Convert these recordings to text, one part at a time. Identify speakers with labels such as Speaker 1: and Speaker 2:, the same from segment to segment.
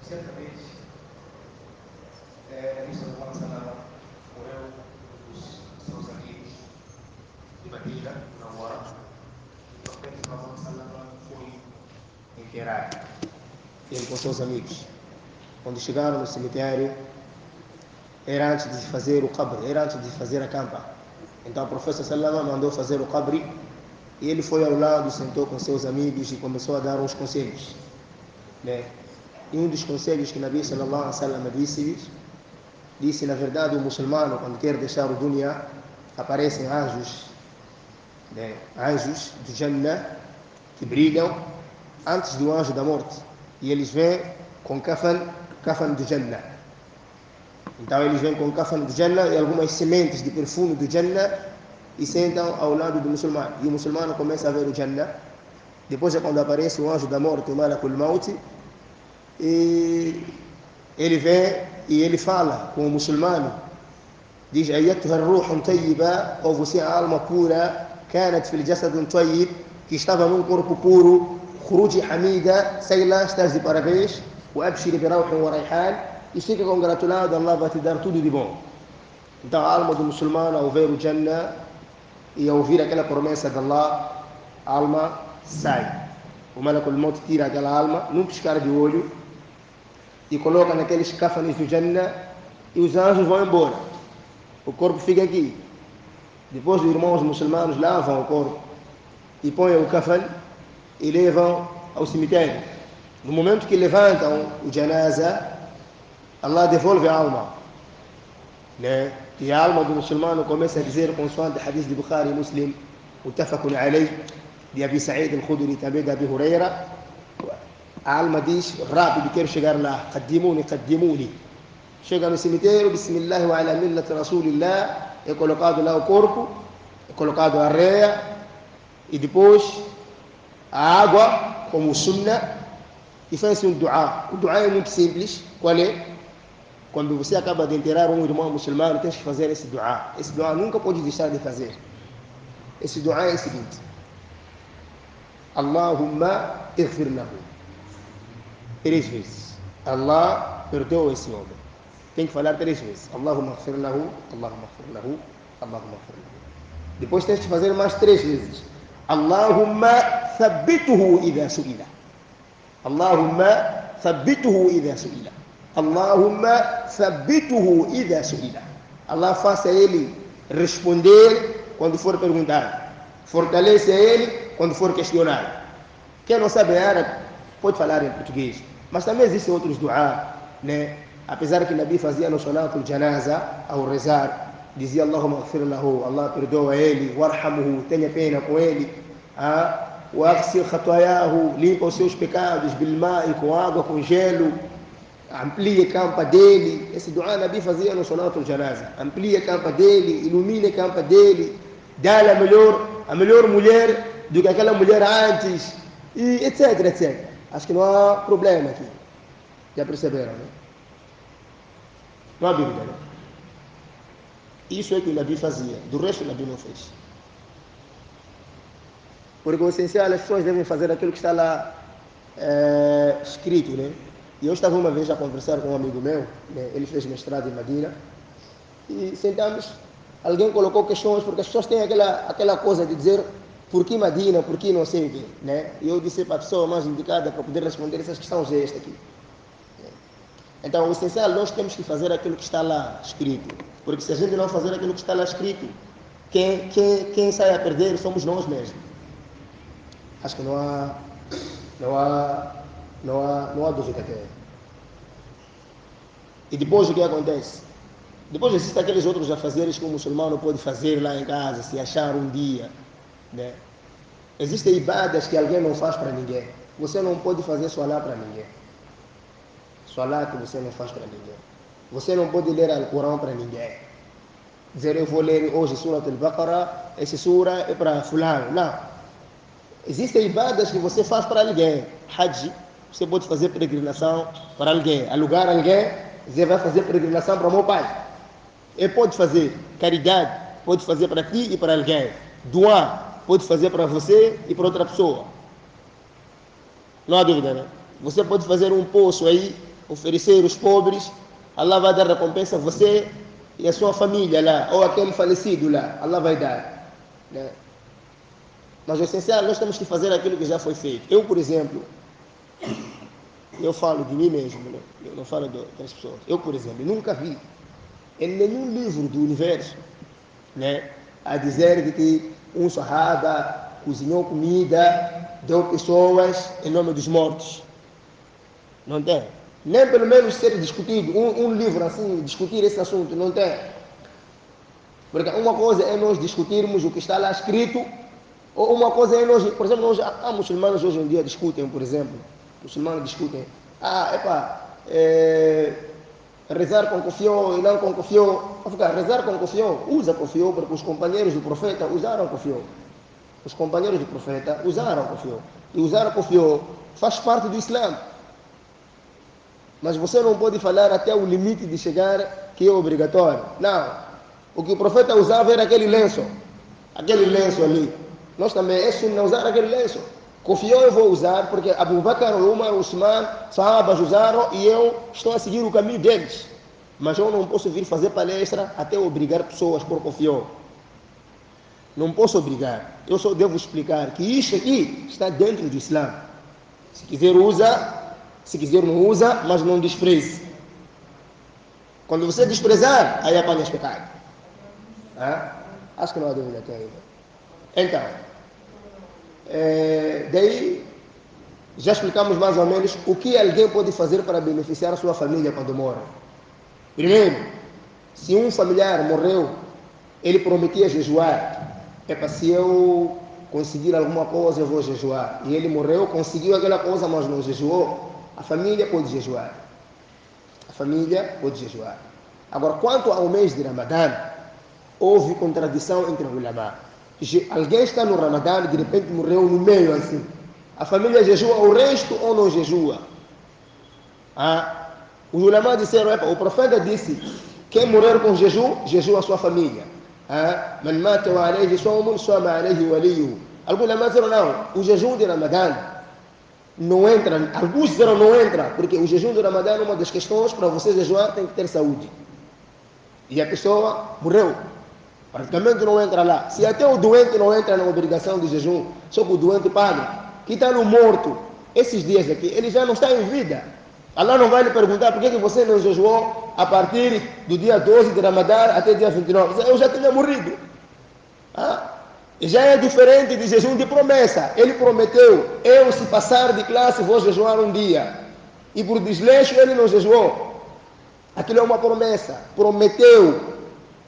Speaker 1: Certamente, isso não passa nada morreu os seus amigos de Madina, na hora. O profeta Muhammad foi enterrado. Ele com seus amigos. Quando chegaram no cemitério, era antes de fazer o qabr, era antes de fazer a campa. Então o profeta Sallallahu mandou fazer o qabr e ele foi ao lado, sentou com seus amigos e começou a dar uns conselhos, né? E um dos conselhos que Nabi Sallallahu Alaihi Wasallam disse, na verdade, o muçulmano, quando quer deixar o dunya, aparecem anjos, né? Anjos do Jannah, que brilham antes do anjo da morte. E eles vêm com kafan do Jannah. Então eles vêm com kafan do Jannah e algumas sementes de perfume do Jannah e sentam ao lado do muçulmano. E o muçulmano começa a ver o Jannah. Depois é quando aparece o anjo da morte, o Malakul Maut, e ele vem e ele fala com o muçulmano. Diz: Ayyatuha ruhun tayyiba, ou você a alma pura, kanat fil jasadun tayyib, que estava num corpo puro, khuruji hamida, sei lá, estás de parabéns, wa abshiri bi rawhin wa rayhan, e fica congratulado, Allah vai te dar tudo de bom. Então a alma do muçulmano, ao ver o Jannah e ao ouvir aquela promessa de Allah, a alma sai. O Malakul Maut tira aquela alma num piscar de olho e coloca naqueles cafanes do Jannah e os anjos vão embora. O corpo fica aqui. Depois os irmãos muçulmanos lavam o corpo e põem o cafan e levam ao cemitério. No momento que levantam o janaza, Allah devolve a alma, né? E a alma do muçulmano começa a dizer, consoante o hadith de Bukhari e Muslim, muttafaqun alayh, de Abi Sa'id al-Khudri, também de Abi Huraira, a alma diz: rápido, quero chegar lá, qaddimuni. Chega no cemitério, bismillah wa ala millati rasulillah, é colocado lá o corpo, é colocado a areia e depois a água, como sunna, e faz um dua. O dua é muito simples. Qual é? Quando você acaba de enterrar um irmão muçulmano, tens que fazer esse dua. Esse dua nunca pode deixar de fazer. Esse dua é o seguinte: Allahumma ighfir lahu. 3 vezes. Allah perdoa esse homem. Tem que falar 3 vezes. Allahumma ighfir lahu, Allahumma ighfir lahu, Allahumma ighfir lahu. Depois tens que fazer mais 3 vezes. Allahumma thabbituhu idha su'ila. Allahumma thabbituhu idha su'ila. Allahumma thabbituhu idha su'ila. Allah faça ele responder quando for perguntado. Fortalece ele quando for questionado. Quem não sabe árabe pode falar em português. Mas também existem outros dua, né? Apesar que o Nabi fazia no salatul janaza, ao rezar, dizia: Allahumma ighfir lahu, Allah perdoa ele, warhamuhu, tenha pena com ele, waghsil khatayahu, limpa os seus pecados, bilma'i, com água, com gelo, amplie a campa dele. Esse dua Nabi fazia no salatul janaza. Amplie a campa dele, ilumine a campa dele, dá-lhe a melhor mulher do que aquela mulher antes, e etc, etc. Acho que não há problema aqui. Já perceberam, né? Não há dúvida, né? Isso é que o Nabi fazia. Do resto o Nabi não fez. Porque o essencial, as pessoas devem fazer aquilo que está lá escrito, né? E eu estava uma vez a conversar com um amigo meu, né? Ele fez mestrado em Madina, e sentamos, alguém colocou questões, porque as pessoas têm aquela coisa de dizer: por que Madina, por que não sei o quê, né? E eu disse para a pessoa mais indicada para poder responder essas questões é esta aqui. Então, o essencial, nós temos que fazer aquilo que está lá escrito. Porque se a gente não fazer aquilo que está lá escrito, quem sai a perder somos nós mesmos. Acho que não há dúvida que é. E depois o que acontece? Depois existem aqueles outros afazeres que o muçulmano pode fazer lá em casa, se achar um dia, né? Existem ibadas que alguém não faz para ninguém. Você não pode fazer salá para ninguém. Salá que você não faz para ninguém. Você não pode ler o Corão para ninguém. Dizer: eu vou ler hoje Surat al-Baqarah, essa sura é para fulano. Não. Existem ibadas que você faz para alguém. Hajj, você pode fazer peregrinação para alguém. Alugar alguém, você vai fazer peregrinação para o meu pai. Ele pode fazer caridade, pode fazer para ti e para alguém. Doar, pode fazer para você e para outra pessoa.
Speaker 2: Não há dúvida, né? Você pode fazer um poço aí, oferecer os pobres, Allah vai dar recompensa a você e a sua família lá, ou aquele falecido lá, Allah vai dar, né? Mas o essencial, nós temos que fazer aquilo que já foi feito. Eu, por exemplo, eu falo de mim mesmo, né? Eu não falo de outras pessoas. Eu, por exemplo, nunca vi em nenhum livro do universo, né, a dizer de que um sahaba cozinhou comida, deu pessoas em nome dos mortos. Não tem. Nem pelo menos ser discutido, um livro assim, discutir esse assunto, não tem. Porque uma coisa é nós discutirmos o que está lá escrito, ou uma coisa é nós, por exemplo, há muçulmanos hoje em dia discutem, por exemplo, muçulmanos discutem, rezar com cofió e não com cofió, rezar com cofió, usa cofió, porque os companheiros do profeta usaram cofió. Os companheiros do profeta usaram cofió. E usar cofió faz parte do Islã. Mas você não pode falar até o limite de chegar que é obrigatório. Não. O que o profeta usava era aquele lenço. Aquele lenço ali. Nós também é sunna usar aquele lenço. Cofió eu vou usar porque Abu Bakr, Umar, Usman, sahabas usaram e eu estou a seguir o caminho deles. Mas eu não posso vir fazer palestra até obrigar pessoas por cofió. Não posso obrigar. Eu só devo explicar que isso aqui está dentro do Islã. Se quiser usa, se quiser não usa, mas não despreze. Quando você desprezar, aí apanha pecado. Acho que não há dúvida aqui ainda. Então, daí já explicamos mais ou menos o que alguém pode fazer para beneficiar a sua família quando morre. Primeiro, se um familiar morreu, ele prometia jejuar. Se eu conseguir alguma coisa, eu vou jejuar. E ele morreu, conseguiu aquela coisa, mas não jejuou. A família pode jejuar. A família pode jejuar. Agora, quanto ao mês de Ramadã, houve contradição entre os ulama. Alguém está no Ramadã e de repente morreu no meio assim. A família jejua o resto ou não jejua? Os ulama disseram, o profeta disse, quem morrer com jejum, jejua a sua família. Man mata wa alayhi sawmun, sama alayhi waliyuhu. Alguns ulama disseram, não, o jejum de Ramadã não entra, alguns disseram não entra, porque o jejum do Ramadã é uma das questões, para você jejuar tem que ter saúde. E a pessoa morreu, praticamente não entra lá. Se até o doente não entra na obrigação de jejum, só que o doente paga, que está no morto, esses dias aqui, ele já não está em vida. Allah não vai lhe perguntar por que você não jejuou a partir do dia 12 de Ramadã até dia 29. Eu já tinha morrido. Já é diferente de jejum de promessa. Ele prometeu, eu se passar de classe vou jejuar um dia. E por desleixo ele não jejuou. Aquilo é uma promessa. Prometeu.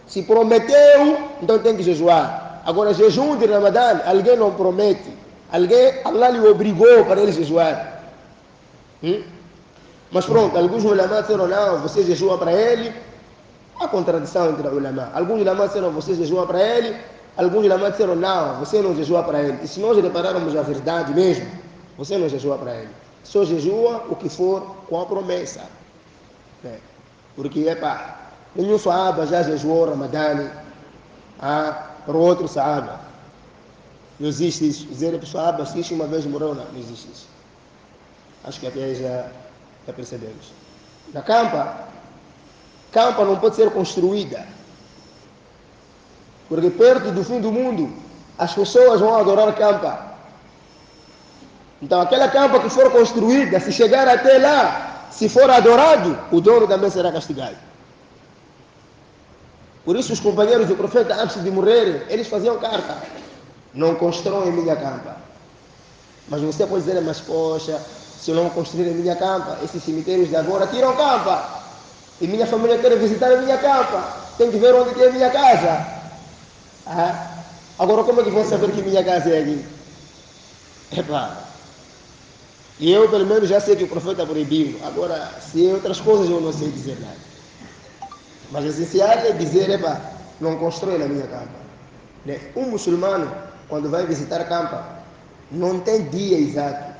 Speaker 2: Se prometeu, então tem que jejuar. Agora, jejum de Ramadã, alguém não promete. Allah lhe obrigou para ele jejuar. Mas pronto, alguns ulama disseram, não, você jejua para ele. Há contradição entre os ulama. Alguns ulama disseram, você jejua para ele. Alguns ulama disseram, não, você não jejua para ele. E se nós repararmos a verdade mesmo, você não jejua para ele. Só jejua o que for com a promessa. Porque, nenhum sahaba já jejuou Ramadã para outro sahaba. Não existe isso. Dizer para o sahaba, se uma vez morreu, não existe isso. Acho que até já percebemos. Na campa não pode ser construída. Porque perto do fim do mundo, as pessoas vão adorar campa. Então, aquela campa que for construída, se chegar até lá, se for adorado, o dono também será castigado. Por isso, os companheiros do profeta, antes de morrerem, eles faziam carta. Não constroem minha campa. Mas você pode dizer, mas poxa, se eu não construir a minha campa, esses cemitérios de agora tiram campa. E minha família quer visitar a minha campa. Tem que ver onde tem a minha casa. Agora como é que vão saber que minha casa é aqui? E eu pelo menos já sei que o profeta proibiu. Agora, se é outras coisas eu não sei dizer nada. Mas o essencial é dizer, não constrói na minha campa. Um muçulmano, quando vai visitar a campa, não tem dia exato.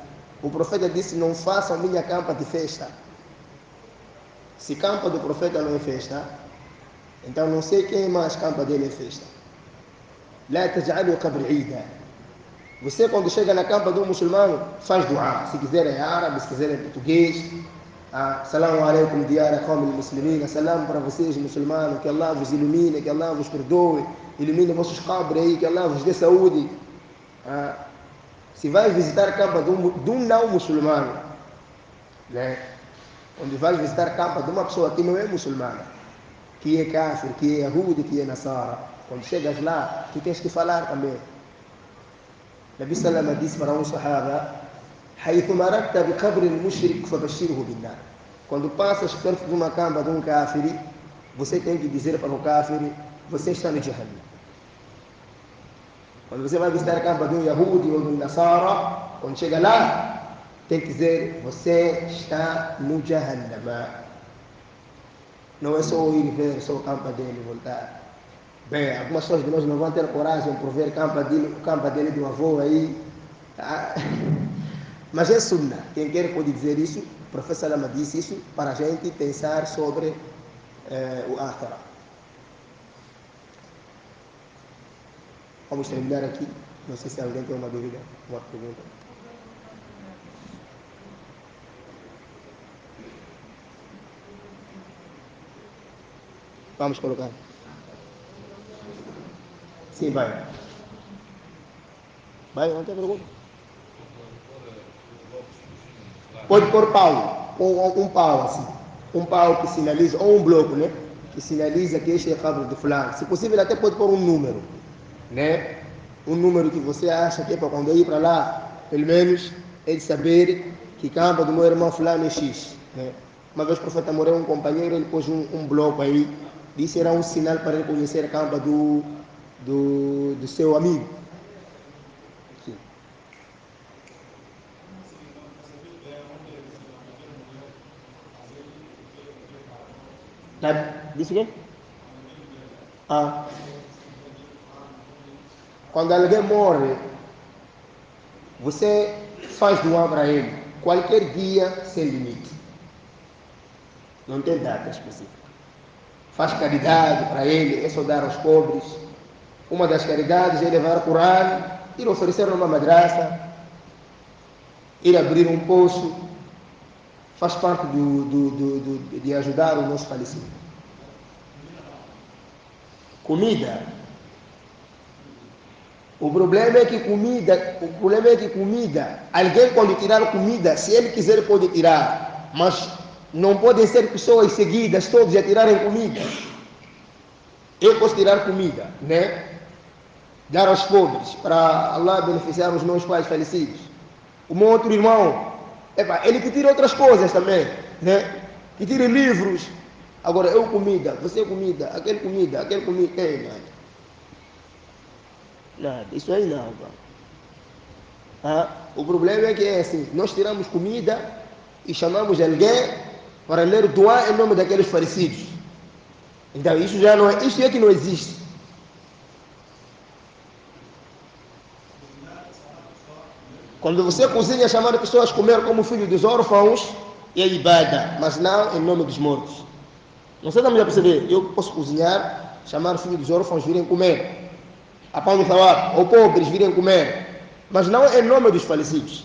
Speaker 2: O profeta disse, não façam minha campa de festa. Se campa do profeta não é festa, então não sei quem mais campa dele é festa. لا تجعلوا قبر عيدا. Você, quando chega na campa de um muçulmano, faz dua. Se quiser é árabe, se quiser é português. Assalamu alaikum diara qawmi muslimin. Salam para vocês, muçulmanos. Que Allah vos ilumine, que Allah vos perdoe. Ilumine vossos cabres aí, que Allah vos dê saúde. Se vai visitar a campa de um não muçulmano, né? Onde vai visitar a campa de uma pessoa que não é muçulmana, que é kafir, que é yahudi, que é nasara, quando chegas lá, tu tens que falar também. Nabi Salama disse para um sahaba: حيث مررت بقبر المشرك فبشره بالنار. Quando passas perto de uma campa de um kafir, você tem que dizer para o kafir: você está no Jahannam. Quando você vai visitar a campa de um yahudi ou de um nasara, quando chega lá, tem que dizer: você está no Jahannam. Não é só ir ver só a campa dele e voltar. Bem, algumas pessoas de nós não vão ter coragem por ver a campa dele do avô aí. Mas é sunnah. Quem quer pode dizer isso. O professor Salama disse isso para a gente pensar sobre o akhirah. Vamos terminar aqui. Não sei se alguém tem uma dúvida, uma pergunta. Vamos colocar. Sim, vai. Vai, não tem pergunta. Pode pôr pau, ou um pau assim. Um pau que sinaliza, ou um bloco, né? Que sinaliza que este é a cabra de fulano. Se possível, até pode pôr um número, né? Um número que você acha que é para quando eu ir para lá, pelo menos, ele saber que campo do meu irmão fulano é X, né? Uma vez o profeta morreu, um companheiro, ele pôs um bloco aí, disse era um sinal para ele conhecer a campa do seu amigo. Sim. Disse o quê? Quando alguém morre, você faz doar para ele qualquer dia sem limite. Não tem data específica. Faz caridade para ele, é só dar aos pobres. Uma das caridades é levar o Corão, ir oferecer numa madraça, ir abrir um poço. Faz parte de ajudar o nosso falecido. Comida. O problema é que comida, alguém quando tirar comida, se ele quiser pode tirar, mas não podem ser pessoas seguidas todos a tirarem comida. Eu posso tirar comida, né? Dar aos pobres, para Allah beneficiar os meus pais falecidos. O meu outro irmão, ele que tira outras coisas também, né? Que tira livros. Agora, eu comida, você comida, aquele comida, mano. Nada, isso aí não. O problema é que é assim, nós tiramos comida e chamamos alguém para ler doar em nome daqueles falecidos. Então isso já não é, isso é que não existe. Quando você cozinha, chamar pessoas a comer como filho dos órfãos, é ibada, mas não em nome dos mortos. Não sei se estamos a perceber. Eu posso cozinhar, chamar filhos dos órfãos virem comer. A pão de thawab, ou pobres virem comer, mas não em nome dos falecidos.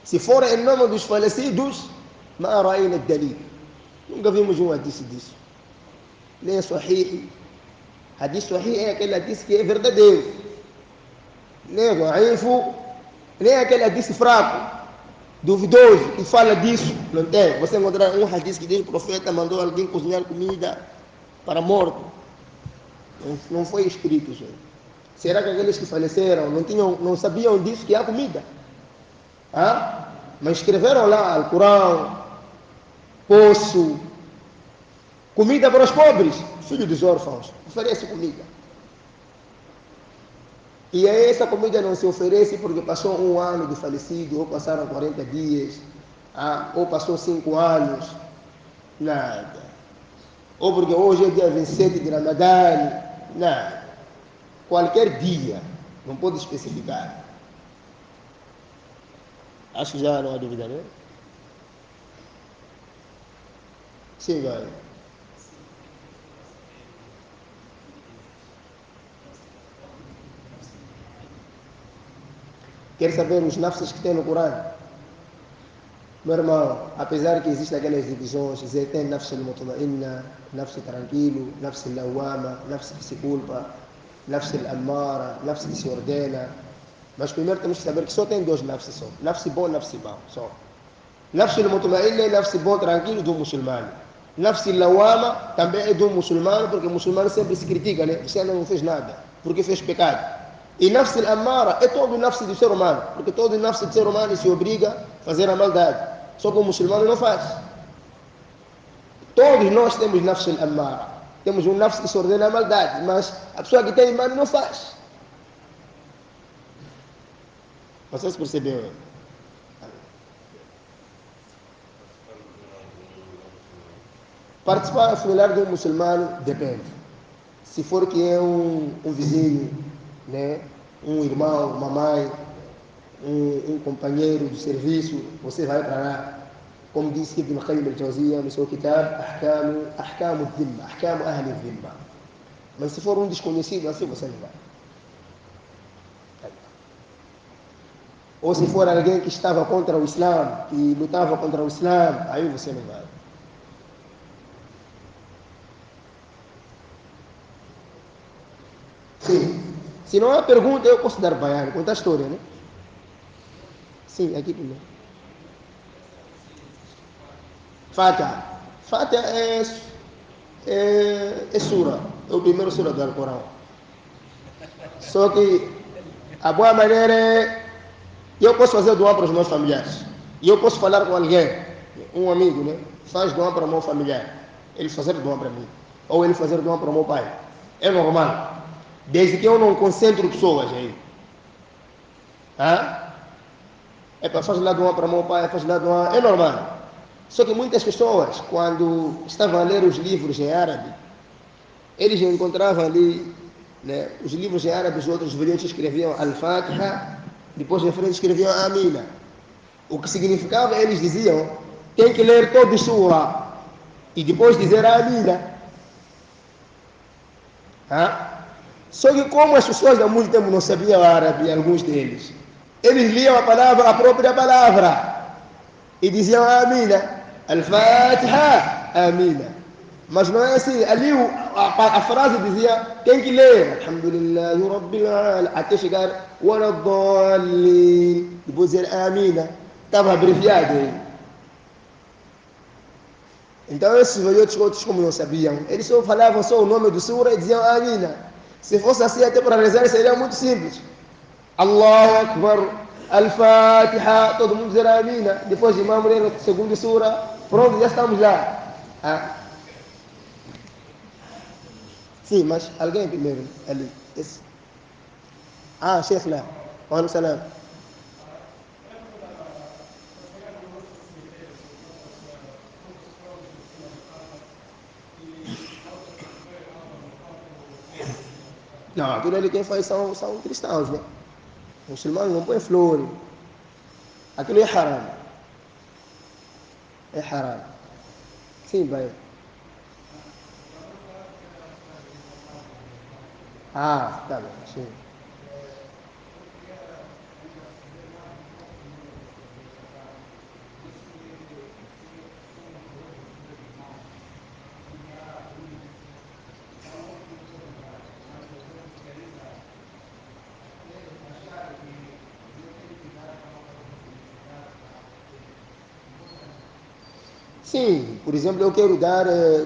Speaker 2: Se for em nome dos falecidos, ma ra'ayna dalil. Nunca vimos um hadith disso. Nem sahih. Hadith sahih é aquele hadith que é verdadeiro. Nem da'ifu, nem aquele hadith fraco, duvidoso, que fala disso. Não tem. Você encontrar um hadith que diz que o profeta mandou alguém cozinhar comida para morto. Não foi escrito isso. Será que aqueles que faleceram não sabiam disso, que há comida? Mas escreveram lá Alcorão, poço, comida para os pobres, filho dos órfãos, oferece comida. E essa comida não se oferece porque passou um ano de falecido, ou passaram 40 dias, ou passou 5 anos, nada. Ou porque hoje é dia 27 de Ramadã, nada. Qualquer dia, não pode especificar. Acho que já não há dúvida, né? Sim, vai. Quer saber os nafs que tem no Corão? Meu irmão, apesar que existem aquelas divisões, tem nafs al-mutma'inna, nafs tranquilo, nafs al-lawama, nafs que se culpa, nafs al-ammara, nafs que se ordena. Mas primeiro temos que saber que só tem dois nafs só. Nafs bom e nafs mau, só. Nafs al-mutma'inna é nafs bom, tranquilo do muçulmano. Nafs al-lawama também é do muçulmano, porque o muçulmano sempre se critica, né? Você ainda não fez nada, porque fez pecado. E nafs al-ammara é todo o nafs do ser humano, porque todo o nafs do ser humano se obriga a fazer a maldade. Só que o muçulmano não faz. Todos nós temos nafs al-ammara. Temos um nafs que se ordena a maldade, mas a pessoa que tem imã não faz. Vocês perceberam? Participar do funeral de um muçulmano depende. Se for que é um vizinho, né? Um irmão, uma mãe, um companheiro de serviço, você vai para lá. Como disse Ibn Qayyim al-Jawziyya no seu kitab, Ahkamu al-Dhimma, Ahkamu Ahli al-Dhimma. Mas se for um desconhecido, assim você não vai. Ou se for alguém que estava contra o Islã, que lutava contra o Islã, aí você não vai. Sim. Se não há pergunta, eu posso dar baiano, contar a história, né? Sim, aqui primeiro. Fatiha. Fatiha é sura. É o primeiro sura do Alcorão. Só que a boa maneira é... Eu posso fazer doar para os meus familiares. E eu posso falar com alguém, um amigo, né? Faz doar para o meu familiar. Ele fazer doar para mim. Ou ele fazer doar para o meu pai. É normal. Desde que eu não concentro pessoas aí. É para fazer lá doar para o meu pai, fazer lá doar. É normal. Só que muitas pessoas, quando estavam a ler os livros em árabe, eles encontravam ali, né, os livros em árabe, os outros velhotes escreviam Al-Fatiha, depois em frente escreviam Amina. O que significava, eles diziam, tem que ler todo o sura e depois dizer Amina. Só que como as pessoas há muito tempo não sabiam árabe, alguns deles, eles liam a própria palavra e diziam Amina. Al-Fatiha, Amina. Mas não é assim. Ali a frase dizia, tem que ler Alhamdulillahi Rabbil Alamin, até chegar Waladdallin, depois dizer Amina. Estava abreviado aí. Então esses velhotes outros, como não sabiam, eles só falavam só o nome do sura e diziam Amina. Se fosse assim até para rezar seria muito simples. Allahu Akbar, Al-Fatiha, todo mundo dizer Amina. Depois de Imam ler a segunda sura, pronto, já estamos lá. Sim, mas alguém primeiro ali. Esse. Sheikh lá. Wa alaikum salam. Não, aquilo ali quem faz são cristãos, né? Muçulmanos não põem flores. Aquilo é haram. É haram. Sim, vai. Tá bem, sim. Sim, por exemplo, eu quero dar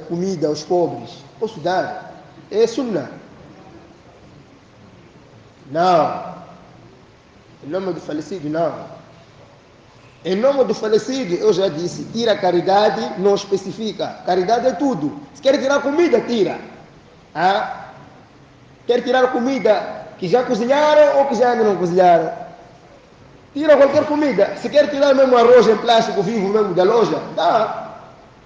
Speaker 2: comida aos pobres. Posso dar? É sunnah. Não. Em nome do falecido, não. Em nome do falecido, eu já disse, tira caridade, não especifica. Caridade é tudo. Se quer tirar comida, tira. Quer tirar comida que já cozinharam ou que já ainda não cozinharam? Tira qualquer comida. Se quer tirar mesmo arroz em plástico vivo mesmo da loja, dá.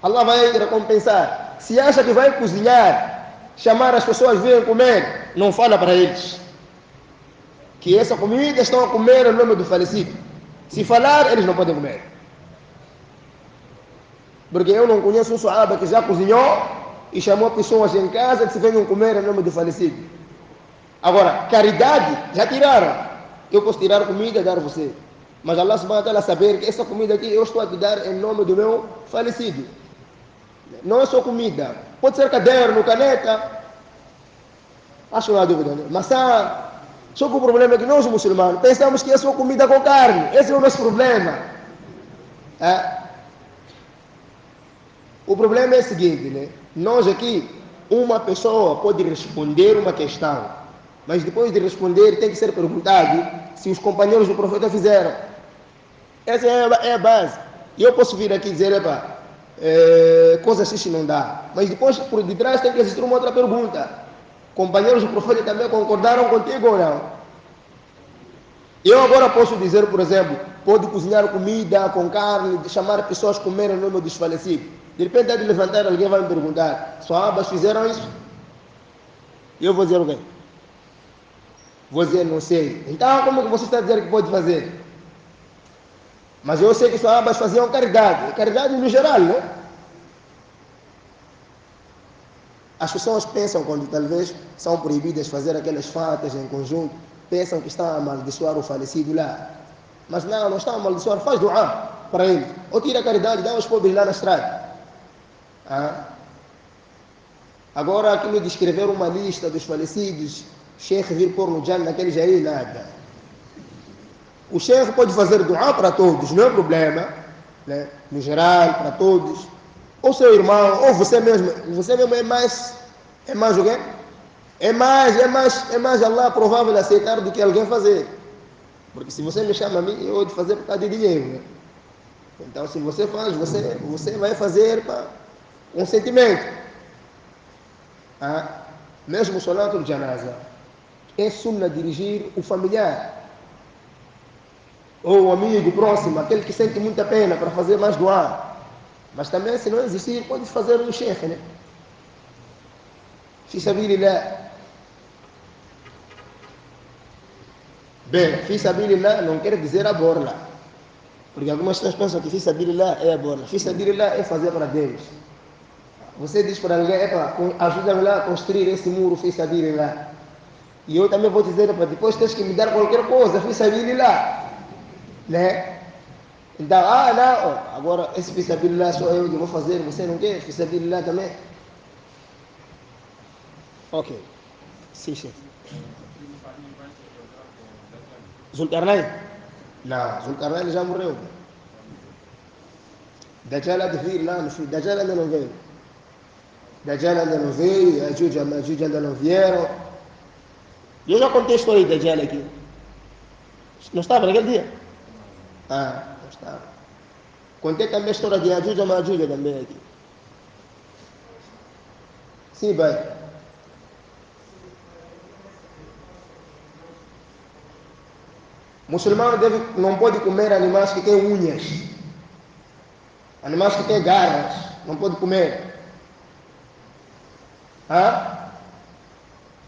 Speaker 2: Allah vai recompensar. Se acha que vai cozinhar, chamar as pessoas virem comer, não fala para eles que essa comida estão a comer em nome do falecido. Se falar, eles não podem comer. Porque eu não conheço um sahaba que já cozinhou e chamou pessoas em casa que se venham comer em nome do falecido. Agora, caridade, já tiraram. Eu posso tirar comida e dar a você. Mas Allah subhanahu wa ta'ala saber que essa comida aqui eu estou a te dar em nome do meu falecido. Não é só comida. Pode ser caderno, caneta. Acho que não há dúvida. Né? Maçã. Só que o problema é que nós muçulmanos pensamos que é só comida com carne. Esse é o nosso problema. É. O problema é o seguinte, né? Nós aqui, uma pessoa pode responder uma questão, mas depois de responder tem que ser perguntado se os companheiros do profeta fizeram. Essa é a base. E eu posso vir aqui dizer, coisa assim não dá. Mas depois, por detrás, tem que existir uma outra pergunta. Companheiros do profeta também concordaram contigo ou não? Eu agora posso dizer, por exemplo, pode cozinhar comida com carne, chamar pessoas a comer em nome dos falecidos. De repente, antes de levantar, alguém vai me perguntar, sahabas fizeram isso? E eu vou dizer o quê? Vou dizer, não sei. Então, como que você está dizendo que pode fazer? Mas eu sei que os sahabas faziam caridade. Caridade no geral, né? As pessoas pensam, quando talvez são proibidas fazer aquelas fatas em conjunto, pensam que estão a amaldiçoar o falecido lá. Mas não estão a amaldiçoar. Faz dua para ele. Ou tira a caridade, dá aos pobres lá na estrada. Agora, aquilo de escrever uma lista dos falecidos, Sheikh vir pôr no Jannah, naquele já é nada. O Sheikh pode fazer dua para todos, não é problema, né? No geral, para todos. Ou seu irmão, ou você mesmo é mais o quê? É mais Allah provável aceitar do que alguém fazer. Porque se você me chama a mim, eu vou te fazer por causa de dinheiro, né? Então, se você faz, você vai fazer para um sentimento. Mesmo o Salatul Janaza é sunna dirigir o familiar ou o amigo próximo, aquele que sente muita pena para fazer mais doar. Mas também, se não existir, pode fazer um chefe, né? Fi sabilillah. Bem, fi sabilillah não quer dizer a borla. Porque algumas pessoas pensam que fi sabilillah é a borla. Fi sabilillah é fazer para Deus. Você diz para alguém, ajuda-me lá a construir esse muro, fi sabilillah. E eu também vou dizer, depois tens que me dar qualquer coisa, fi sabilillah. Né? Então, não, agora esse fi sabilillah só eu que vou fazer, você não quer? Fi sabilillah também? Ok. Sim, chefe. Zulkarnain? Não, Zulkarnain já morreu. Dajjal há de vir lá no fim. Dajjal ainda não veio. Dajjal ainda não veio, Yajuj ainda não vieram. E eu já contei a história de Dajjal aqui. Não estava naquele dia? Não estava. Contei também a história de Yajuj e Majuj também aqui. Sim, vai. Muçulmano não pode comer animais que têm unhas. Animais que têm garras. Não pode comer.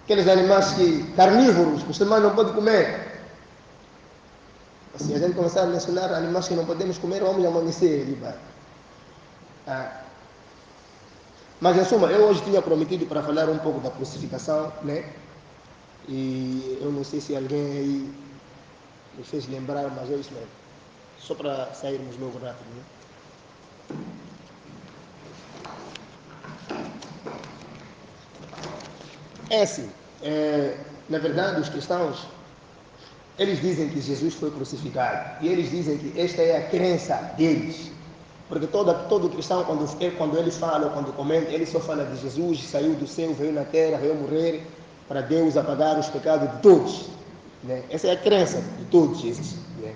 Speaker 2: Aqueles animais carnívoros, muçulmano não pode comer. Se a gente começar a mencionar animais que não podemos comer, vamos amanhecer ali, Mas em suma, eu hoje tinha prometido para falar um pouco da crucificação, né? E eu não sei se alguém aí me fez lembrar, mas é isso mesmo. Só para sairmos logo rápido, né? É assim, na verdade os cristãos, eles dizem que Jesus foi crucificado, e eles dizem que esta é a crença deles, porque todo cristão, quando ele fala, quando comenta, ele só fala de Jesus, saiu do céu, veio na terra, veio morrer para Deus apagar os pecados de todos, né? Essa é a crença de todos esses, né?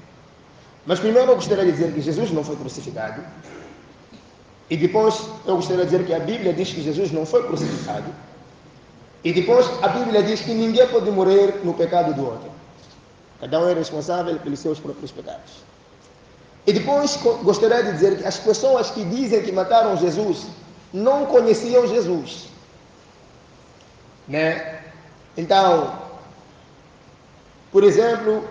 Speaker 2: Mas primeiro eu gostaria de dizer que Jesus não foi crucificado, e depois eu gostaria de dizer que a Bíblia diz que Jesus não foi crucificado, e depois a Bíblia diz que ninguém pode morrer no pecado do outro. Cada um é responsável pelos seus próprios pecados. E depois gostaria de dizer que as pessoas que dizem que mataram Jesus não conheciam Jesus, né? Então, por exemplo,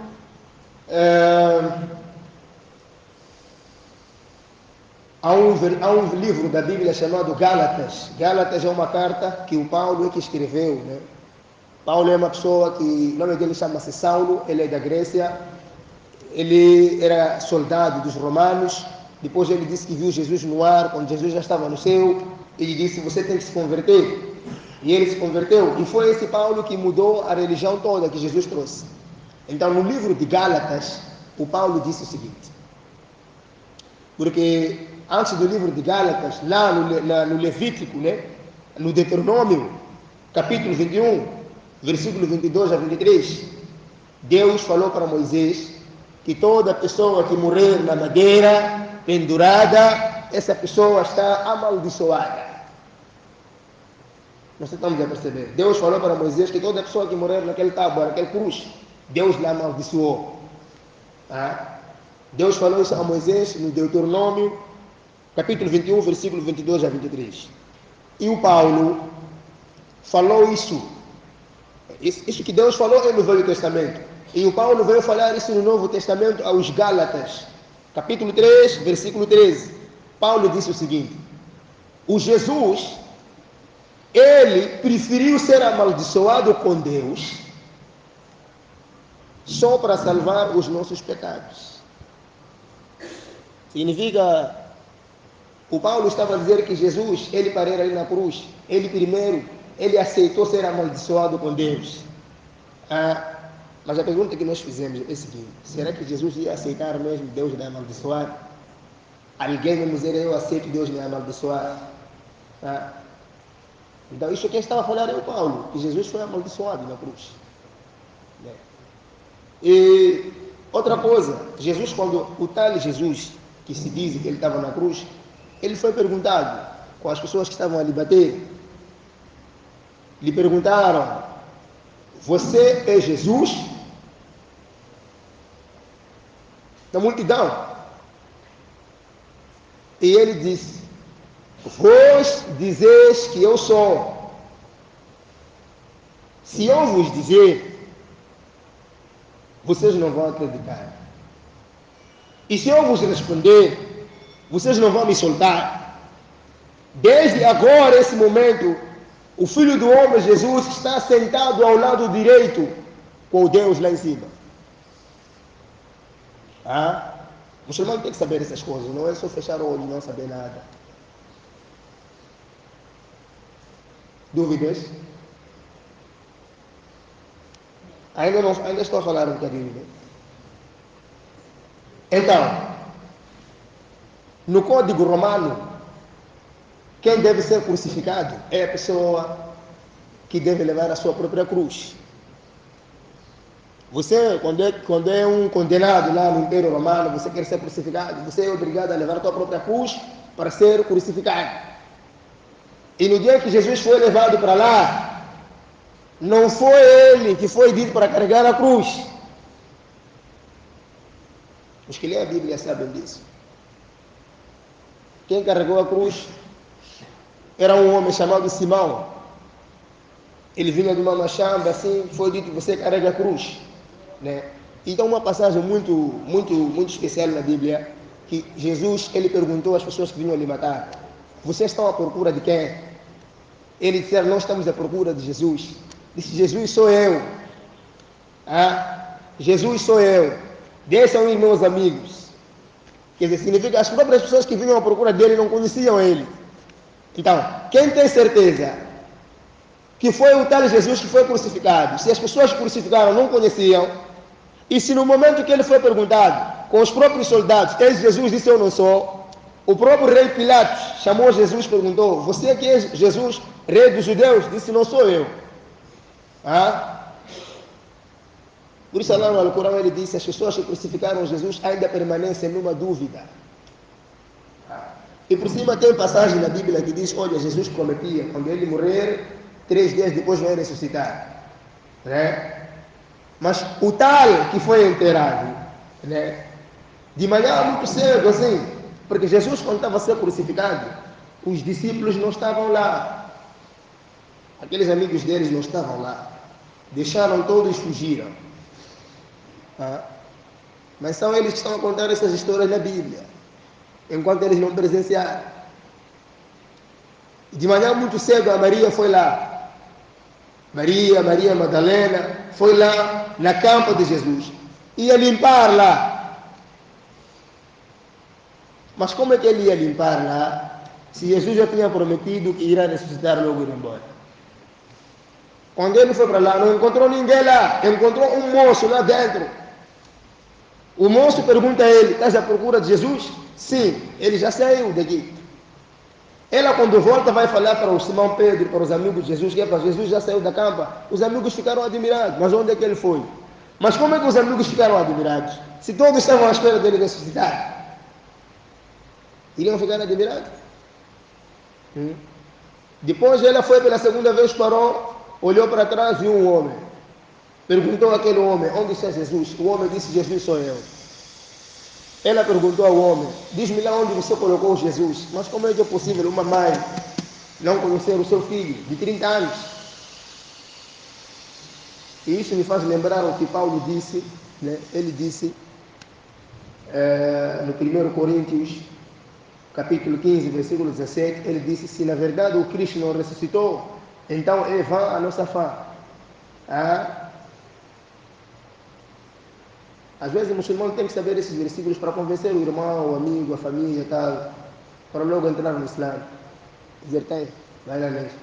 Speaker 2: há um livro da Bíblia chamado Gálatas. Gálatas é uma carta que o Paulo é que escreveu, né? Paulo é uma pessoa que, o nome dele chama-se Saulo, ele é da Grécia, ele era soldado dos romanos, depois ele disse que viu Jesus no ar, quando Jesus já estava no céu, ele disse, você tem que se converter. E ele se converteu, e foi esse Paulo que mudou a religião toda que Jesus trouxe. Então, no livro de Gálatas, o Paulo disse o seguinte, porque antes do livro de Gálatas, lá no Levítico, né, no Deuteronômio, capítulo 21, versículo 22 a 23, Deus falou para Moisés que toda pessoa que morrer na madeira, pendurada, essa pessoa está amaldiçoada. Nós estamos a perceber. Deus falou para Moisés que toda pessoa que morrer naquele tábua, naquele cruz, Deus lhe amaldiçoou. Deus falou isso a Moisés no Deuteronômio, capítulo 21, versículo 22 a 23. E o Paulo falou isso que Deus falou é no Velho Testamento. E o Paulo veio falar isso no Novo Testamento aos Gálatas, capítulo 3, versículo 13. Paulo disse o seguinte, o Jesus, ele preferiu ser amaldiçoado com Deus só para salvar os nossos pecados. Significa, o Paulo estava a dizer que Jesus, ele para ir ali na cruz, ele primeiro, ele aceitou ser amaldiçoado com Deus. Mas a pergunta que nós fizemos é a seguinte, será que Jesus ia aceitar mesmo Deus lhe amaldiçoar? Alguém vai dizer, eu aceito Deus me amaldiçoar? Então isso quem estava a falar é o Paulo, que Jesus foi amaldiçoado na cruz. E outra coisa, Jesus, quando o tal Jesus, que se diz que ele estava na cruz, ele foi perguntado com as pessoas que estavam ali bater, lhe perguntaram, você é Jesus? Na multidão. E ele disse, vós dizeis que eu sou. Se eu vos dizer, vocês não vão acreditar. E se eu vos responder, vocês não vão me soltar. Desde agora, esse momento, o Filho do Homem, Jesus, está sentado ao lado direito com Deus lá em cima. O muçulmano tem que saber essas coisas, não é só fechar o olho e não saber nada. Dúvidas? Ainda estou a falar um bocadinho. Né? Então, no Código Romano, quem deve ser crucificado é a pessoa que deve levar a sua própria cruz. Você, quando é um condenado lá no Império Romano, você quer ser crucificado, você é obrigado a levar a sua própria cruz para ser crucificado. E no dia que Jesus foi levado para lá, não foi ele que foi dito para carregar a cruz. Os que lêem a Bíblia sabem disso. Quem carregou a cruz era um homem chamado Simão. Ele vinha de uma machamba assim, foi dito, você carrega a cruz. Né? Então uma passagem muito especial na Bíblia, que Jesus, ele perguntou às pessoas que vinham lhe matar, vocês estão à procura de quem? Eles disseram, nós estamos à procura de Jesus. Disse, Jesus sou eu. Jesus sou eu. Desses são os meus amigos. Quer dizer, significa que as próprias pessoas que vinham à procura dele não conheciam ele. Então, quem tem certeza que foi o tal Jesus que foi crucificado, se as pessoas que crucificaram não conheciam, e se no momento que ele foi perguntado com os próprios soldados, és Jesus, disse eu não sou, o próprio rei Pilatos chamou Jesus e perguntou, você que é Jesus, rei dos judeus? Disse, não sou eu. Por isso lá no Alcorão ele disse, as pessoas que crucificaram Jesus ainda permanecem numa dúvida. E por cima tem passagem na Bíblia que diz, olha, Jesus prometia, quando ele morrer, 3 dias depois vai ressuscitar. Né? Mas o tal que foi enterrado, né? De manhã muito cedo assim, porque Jesus quando estava a ser crucificado, os discípulos não estavam lá. Aqueles amigos deles não estavam lá. Deixaram todos e fugiram. Mas são eles que estão a contar essas histórias na Bíblia, enquanto eles não presenciaram. De manhã muito cedo a Maria foi lá. Maria Madalena, foi lá na campa de Jesus. Ia limpar lá. Mas como é que ele ia limpar lá, se Jesus já tinha prometido que irá ressuscitar logo e ir embora? Quando ele foi para lá, não encontrou ninguém lá, encontrou um moço lá dentro. O moço pergunta a ele: estás à procura de Jesus? Sim, ele já saiu daqui. Ela, quando volta, vai falar para o Simão Pedro, para os amigos de Jesus, que Jesus já saiu da campa. Os amigos ficaram admirados. Mas onde é que ele foi? Mas como é que os amigos ficaram admirados? Se todos estavam à espera dele ressuscitar, iriam ficar admirados? Depois ela foi pela segunda vez, parou, olhou para trás e viu um homem. Perguntou àquele homem: onde está Jesus? O homem disse: Jesus sou eu. Ela perguntou ao homem: diz-me lá onde você colocou Jesus. Mas como é que é possível uma mãe não conhecer o seu filho de 30 anos? E isso me faz lembrar o que Paulo disse, né? Ele disse no 1 Coríntios, capítulo 15, versículo 17, ele disse: se na verdade o Cristo não ressuscitou, então é vã a nossa fé. Às vezes o muçulmano tem que saber esses versículos para convencer o irmão, o amigo, a família e tal, para logo entrar no Islã. Dizer: tem, vai lá mesmo.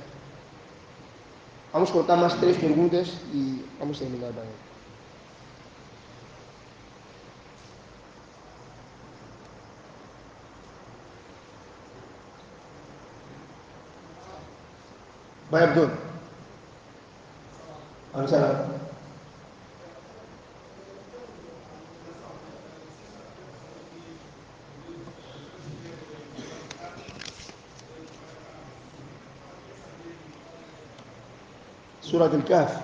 Speaker 2: Vamos colocar mais 3 perguntas e vamos terminar bem. Vai, Abdul. Vamos lá. Surah Al-Kahf.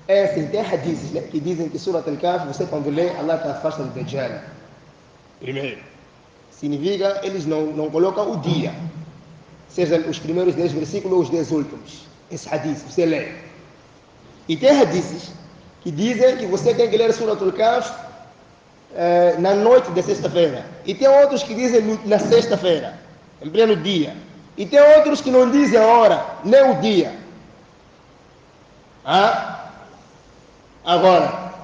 Speaker 2: É assim, tem hadiths, né, que dizem que Surah Al-Kahf, você quando lê, Allah te afasta do Dajjal. Primeiro. Significa, eles não colocam o dia. Seja os primeiros 10 versículos ou os 10 últimos. Esse hadith, você lê. E tem hadiths que dizem que você tem que ler Surah Al-Kahf na noite de sexta-feira. E tem outros que dizem na sexta-feira, em pleno dia. E tem outros que não dizem a hora, nem o dia. Agora,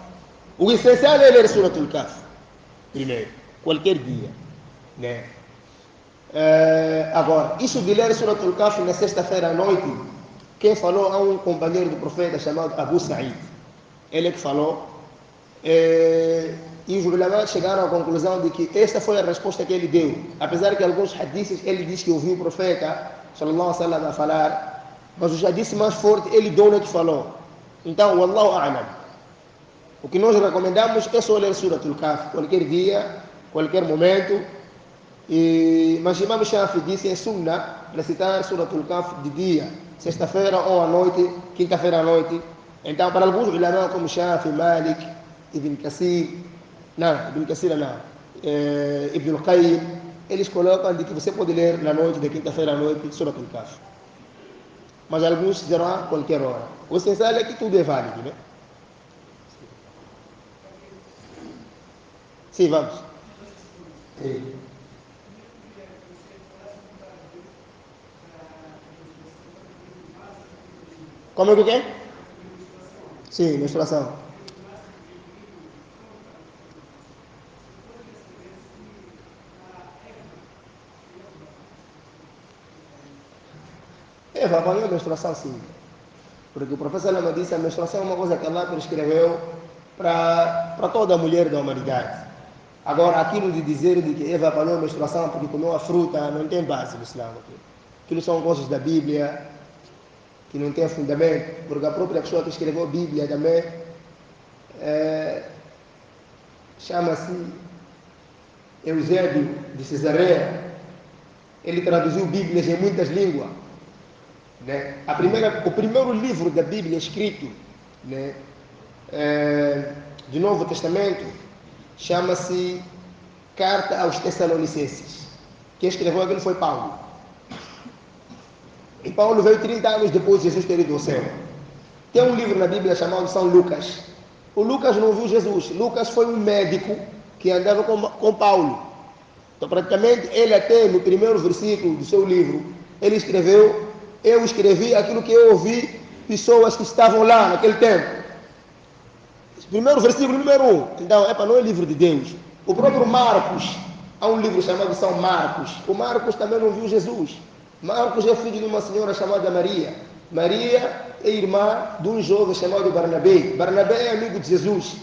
Speaker 2: o essencial é ler Surah Al-Kahf primeiro, qualquer dia, né? Agora, isso de ler Surah Al-Kahf na sexta-feira à noite, quem falou a um companheiro do profeta chamado Abu Sa'id. Ele que falou, e os ulama chegaram à conclusão de que esta foi a resposta que ele deu. Apesar que alguns hadiths ele diz que ouviu o profeta sallallahu alaihi wasallam a falar, mas os hadiths mais fortes ele deu que falou. Então, wallahu a'lam. O que nós recomendamos é só ler Surah Al-Kahf qualquer dia, qualquer momento. Mas Imam Shafi disse em Sunnah recitar Surah Al-Kahf de dia, sexta-feira ou à noite, quinta-feira à noite. Então, para alguns ulama como Shafi, Malik, Ibn Kathir, Ibn al-Qayyim, eles colocam de que você pode ler na noite de quinta-feira à noite Surah Al-Kahf. Mas alguns dizem a qualquer hora. O essencial é que tudo é válido, né? Sim, vamos. Sim. Como é que é? Sim, menstruação. Eva apanhou a menstruação, sim. Porque o professor Lama disse que a menstruação é uma coisa que Allah prescreveu para toda mulher da humanidade. Agora, aquilo de dizer de que Eva apanhou a menstruação porque comeu a fruta, não tem base no Islã. Aquilo são coisas da Bíblia que não tem fundamento, porque a própria pessoa que escreveu a Bíblia também chama-se Eusébio de Cesareia. Ele traduziu Bíblias em muitas línguas. Né? O primeiro livro da Bíblia escrito, né, do Novo Testamento chama-se Carta aos Tessalonicenses. Quem escreveu aquilo foi Paulo. E Paulo veio 30 anos depois de Jesus ter ido ao céu. Tem um livro na Bíblia chamado São Lucas. O Lucas não viu Jesus. Lucas foi um médico que andava com Paulo. Então, praticamente, ele até no primeiro versículo do seu livro, Ele escreveu, eu escrevi aquilo que eu ouvi pessoas que estavam lá naquele tempo. Primeiro versículo número 1. Então, não é livro de Deus. O próprio Marcos, há um livro chamado São Marcos. O Marcos também não viu Jesus. Marcos é filho de uma senhora chamada Maria. Maria é irmã de um jovem chamado Barnabé. Barnabé é amigo de Jesus.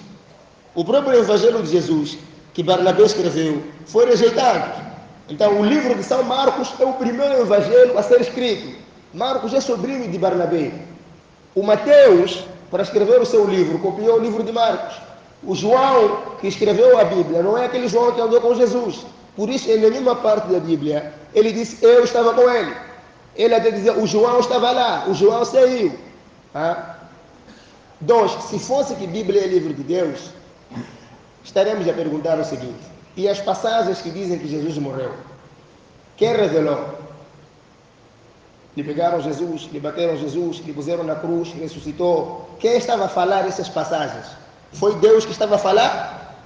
Speaker 2: O próprio Evangelho de Jesus, que Barnabé escreveu, foi rejeitado. Então, o livro de São Marcos é o primeiro evangelho a ser escrito. Marcos é sobrinho de Barnabé. O Mateus, para escrever o seu livro, copiou o livro de Marcos. O João, que escreveu a Bíblia, não é aquele João que andou com Jesus. Por isso, em nenhuma parte da Bíblia, ele disse, eu estava com ele. Ele até dizia, o João estava lá, o João saiu. Dois, se fosse que a Bíblia é livro de Deus, estaremos a perguntar o seguinte, e as passagens que dizem que Jesus morreu? Quem revelou? Lhe pegaram Jesus, lhe bateram Jesus, lhe puseram na cruz, ressuscitou. Quem estava a falar essas passagens? Foi Deus que estava a falar?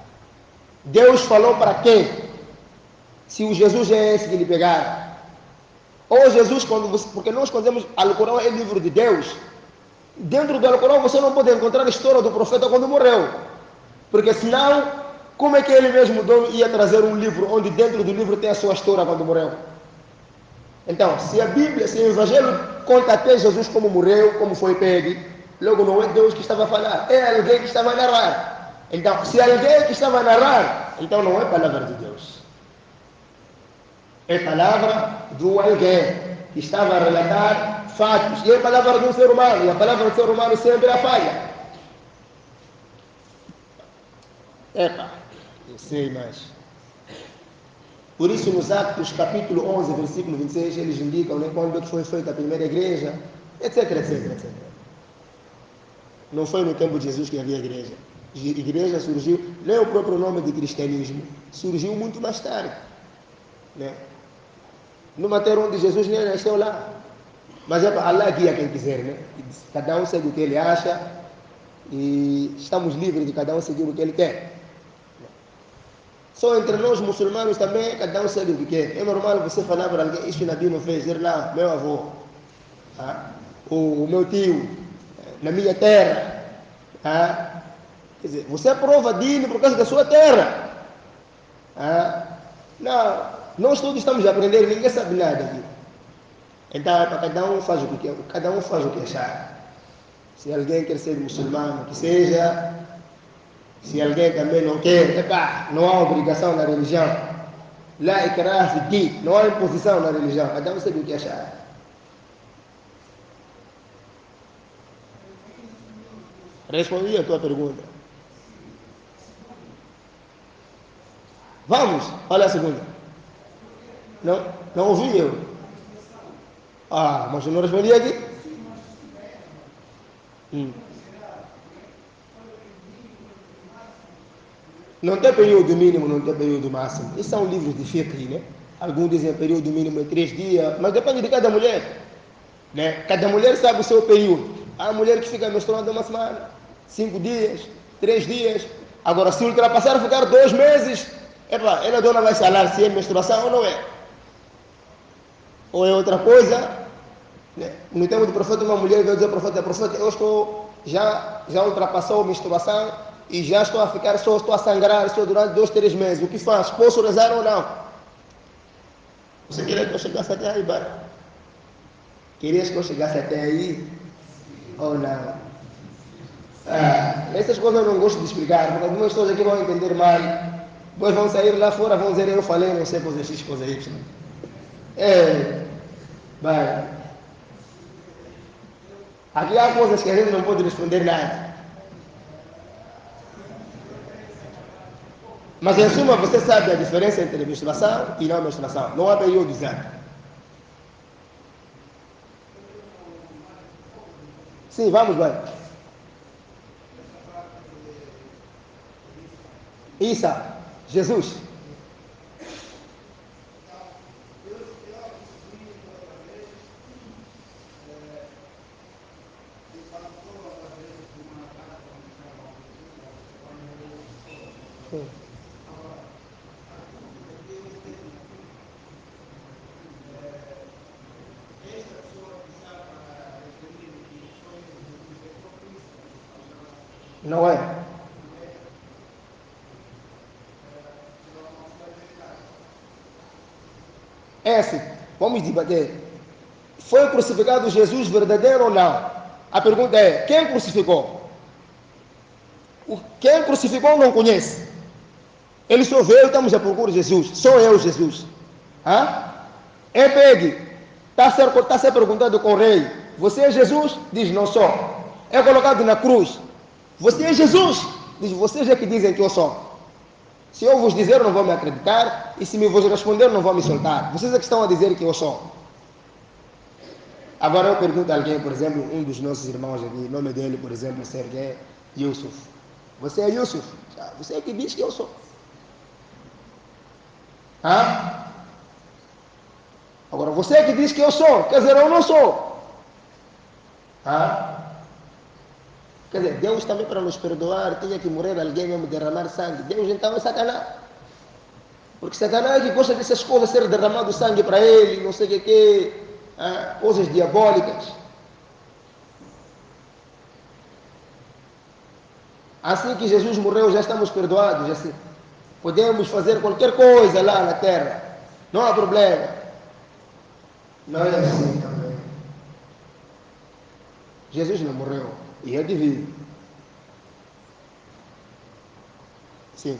Speaker 2: Deus falou para quem? Se o Jesus é esse que lhe pegaram. Ou Jesus, porque nós quando o Alcorão é livro de Deus, dentro do Alcorão você não pode encontrar a história do profeta quando morreu. Porque senão, como é que ele mesmo ia trazer um livro onde dentro do livro tem a sua história quando morreu? Então, se a Bíblia, se o Evangelho conta até Jesus como morreu, como foi pego, logo não é Deus que estava a falar, é alguém que estava a narrar. Então, se alguém que estava a narrar, então não é palavra de Deus. É palavra do alguém que estava a relatar fatos. E é palavra de um ser humano, e a palavra do ser humano sempre é a falha. Eu sei, mas... Por isso, nos Atos, capítulo 11, versículo 26, eles indicam, né, quando foi feita a primeira igreja, etc, etc, etc. Não foi no tempo de Jesus que havia igreja. A igreja surgiu, nem o próprio nome de cristianismo, surgiu muito mais tarde. Né? Numa terra onde Jesus nem nasceu lá. Mas Allah guia quem quiser, né? Cada um segue o que ele acha e estamos livres de cada um seguir o que ele quer. Só entre nós muçulmanos também, cada um segue o que quer. É normal você falar para alguém, isso Nabi não fez, dizer lá, meu avô, o meu tio, na minha terra. Quer dizer, você aprova dino por causa da sua terra. Não, nós todos estamos a aprender, ninguém sabe nada aqui. Então, cada um faz o que quer, cada um faz o que achar. Se alguém quer ser muçulmano, que seja. Se alguém também não quer, não há obrigação na religião. Lá ikrah fi din, não há imposição na religião. Cada um sabe o que achar. Respondi a tua pergunta. Vamos, olha a segunda. Não ouvi eu. Mas eu não respondi aqui. Não tem período mínimo, não tem período máximo. Isso são livros de fiqh, né? Alguns dizem período mínimo é 3 dias, mas depende de cada mulher. Né? Cada mulher sabe o seu período. Há mulher que fica menstruando uma semana, 5 dias, 3 dias. Agora, se ultrapassar, ficar 2 meses, ela dona vai falar se é menstruação ou não é. Ou é outra coisa. Né? No tempo do profeta, uma mulher veio dizer ao profeta, eu estou, já ultrapassou a menstruação, e já estou a ficar, só estou a sangrar só durante 2, 3 meses. O que faz? Posso rezar ou não? Você queria que eu chegasse até aí, Bara? Querias que eu chegasse até aí? Ou não? Essas coisas eu não gosto de explicar, porque algumas pessoas aqui vão entender mal. Depois vão sair lá fora, vão dizer, eu falei, não sei coisa X, coisa Y. Vai. Aqui há coisas que a gente não pode responder nada. Mas em suma, você sabe a diferença entre menstruação e não menstruação. Não há período exato. Sim, vamos lá. Isa, Jesus. Não é? É assim, vamos debater. Foi crucificado Jesus verdadeiro ou não? A pergunta é, quem crucificou? Quem crucificou não conhece. Ele só veio, estamos à procura de Jesus. Sou eu, Jesus. Hã? É pegue. Está a ser perguntado com o rei. Você é Jesus? Diz, não sou. É colocado na cruz. Você é Jesus? Diz, vocês é que dizem que eu sou. Se eu vos dizer, não vão me acreditar. E se me vos responder, não vão me soltar. Vocês é que estão a dizer que eu sou. Agora eu pergunto a alguém, por exemplo, um dos nossos irmãos aqui, o nome dele, por exemplo, Serguei Yusuf. Você é Yusuf? Você é que diz que eu sou. Hã? Agora, você é que diz que eu sou, quer dizer, eu não sou. Hã? Quer dizer, Deus também para nos perdoar, tinha que morrer alguém mesmo derramar sangue. Deus então é Satanás. Porque Satanás que gosta dessas coisas, ser derramado sangue para ele, não sei o que, coisas diabólicas. Assim que Jesus morreu, já estamos perdoados. Assim. Podemos fazer qualquer coisa lá na terra. Não há problema. Não é assim também. Jesus não morreu. E é divino. Sim.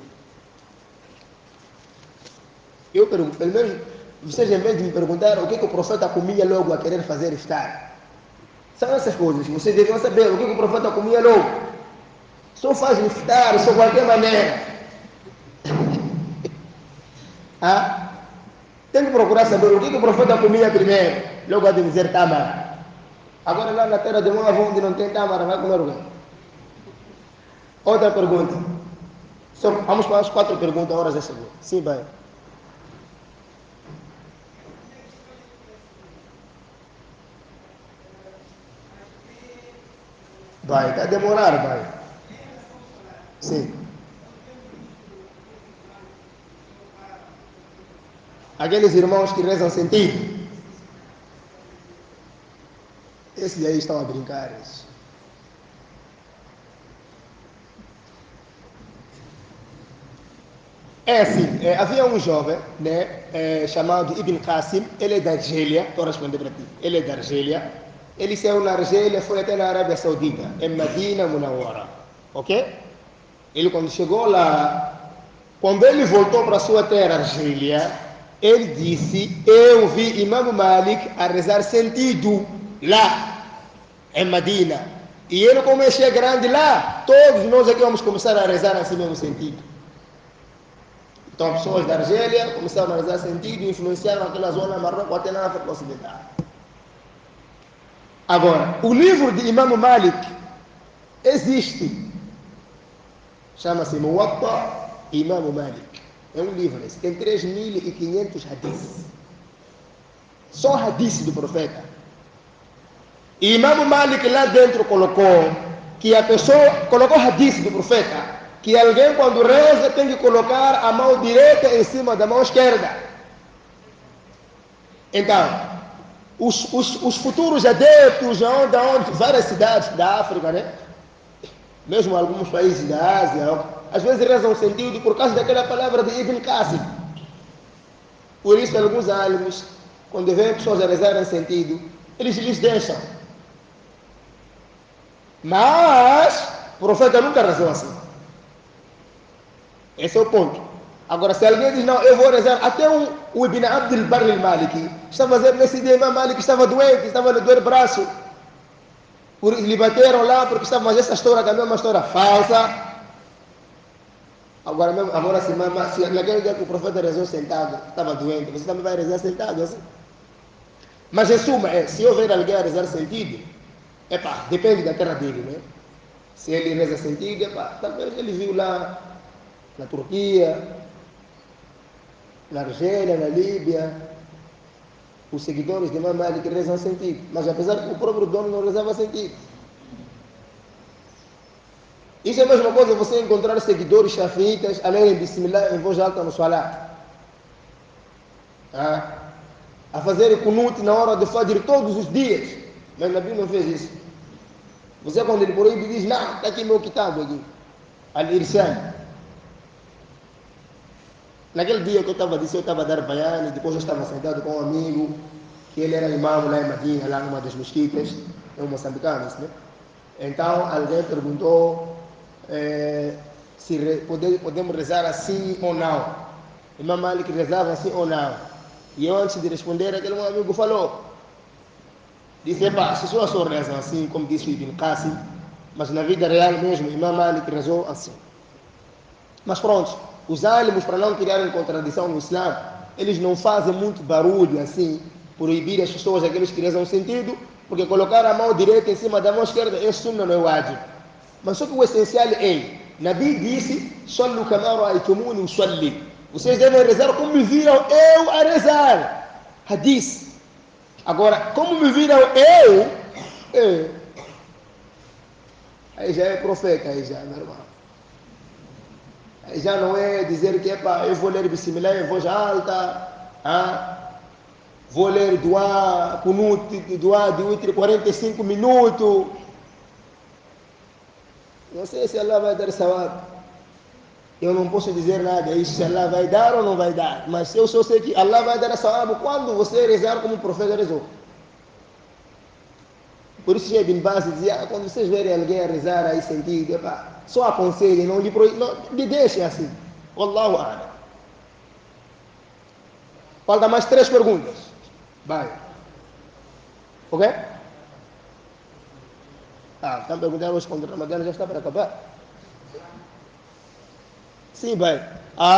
Speaker 2: Eu pergunto, pelo menos, vocês em vez de me perguntar o que o profeta comia logo a querer fazer iftar. São essas coisas. Vocês deviam saber o que o profeta comia logo. Só faz iftar, só qualquer maneira. Tem que procurar saber o que o profeta comia primeiro. Logo a dizer tâmara. Agora lá na terra de Moab, onde não tem tâmara, vai comer o quê? Outra pergunta. Só, vamos para as 4 perguntas, horas dessa vez. Sim, vai. Vai, está a demorar, vai. Sim. Aqueles irmãos que rezam sentido. Esses aí estão a brincar. Isso. É assim, havia um jovem, né, chamado Ibn Qasim, ele é da Argélia, estou a responder para ti, ele é da Argélia, ele saiu na Argélia, foi até na Arábia Saudita, em Medina Munawara, ok? Ele quando chegou lá, quando ele voltou para a sua terra, Argélia, ele disse, eu vi Imam Malik a rezar sentido lá, em Medina, e ele como é grande lá, todos nós aqui vamos começar a rezar assim mesmo sentido. Então, pessoas da Argélia começaram a rezar sentido e influenciaram aquela zona Marrocos até na África Ocidental. Agora, o livro de Imam Malik existe. Chama-se Muwatta Imam Malik. É um livro, tem 3.500 hadiths. Só hadiths do profeta. E Imam Malik lá dentro colocou que a pessoa colocou hadiths do profeta. Que alguém quando reza tem que colocar a mão direita em cima da mão esquerda. Então, os futuros adeptos de várias cidades da África, né? Mesmo alguns países da Ásia, às vezes rezam sentido por causa daquela palavra de Ibn Qasim. Por isso, alguns álbuns, quando vêem pessoas a rezarem sentido, eles lhes deixam. Mas, o profeta nunca rezou assim. Esse é o ponto. Agora, se alguém diz, não, eu vou rezar, até o Ibn Abdul Barr al-Maliki estava fazendo nesse dia, Imam Malik estava doente, estava a doer o braço. Lhe bateram lá porque estava, mas essa história também é uma história falsa. Agora se naquele dia que o profeta rezou sentado, estava doente, você também vai rezar sentado assim? Mas em suma, se eu ver alguém a rezar sentido, depende da terra dele, né? Se ele reza sentido, talvez ele viu lá na Turquia, na Argélia, na Líbia, os seguidores de Imam Malik rezam sentido, mas apesar que o próprio dono não rezava sentido. Isso é a mesma coisa você encontrar seguidores shafiitas a lerem Bismillah em voz alta no Salat. A fazer kunut na hora de Fajr todos os dias. Mas Nabi não fez isso. Você quando ele proíbe diz, não, está aqui meu kitab aqui. Al-Irsal. Naquele dia que eu estava a dar baiano, e depois eu estava sentado com um amigo, que ele era imã lá em Madinha, lá numa das mesquitas, é um moçambicano, né? Então alguém perguntou se podemos rezar assim ou não. Imam Malik rezava assim ou não. E eu, antes de responder, aquele meu amigo falou, disse, se as pessoas só rezam assim, como disse o Ibn Qasim, mas na vida real mesmo, Imam Malik rezou assim. Mas pronto, os ânimos, para não criarem contradição no Islã, eles não fazem muito barulho assim, proibir as pessoas, aqueles que rezam sentido, porque colocar a mão direita em cima da mão esquerda é sunna, não é wajib. Mas só que o essencial é, Nabi disse, sallu kama ra'aytumuni usalli. Vocês devem rezar como me viram eu a rezar. Hadith. Agora, como me viram aí já é profeta, aí já, meu irmão. Aí já não é dizer que eu vou ler Bismillah em voz alta, vou ler Dua de 8 45 minutos. Não sei se Allah vai dar sawab. Eu não posso dizer nada, isso se Allah vai dar ou não vai dar. Mas eu só sei que Allah vai dar sawab quando você rezar como o profeta rezou. Por isso, Ibn Baz dizia, quando vocês verem alguém a rezar aí sentido, só aconselhem, não lhe deixem assim. Wallahu a'lam. Falta mais 3 perguntas. Vai. Ok? Estão perguntando hoje quando o Ramadã já está para acabar. Sim, vai.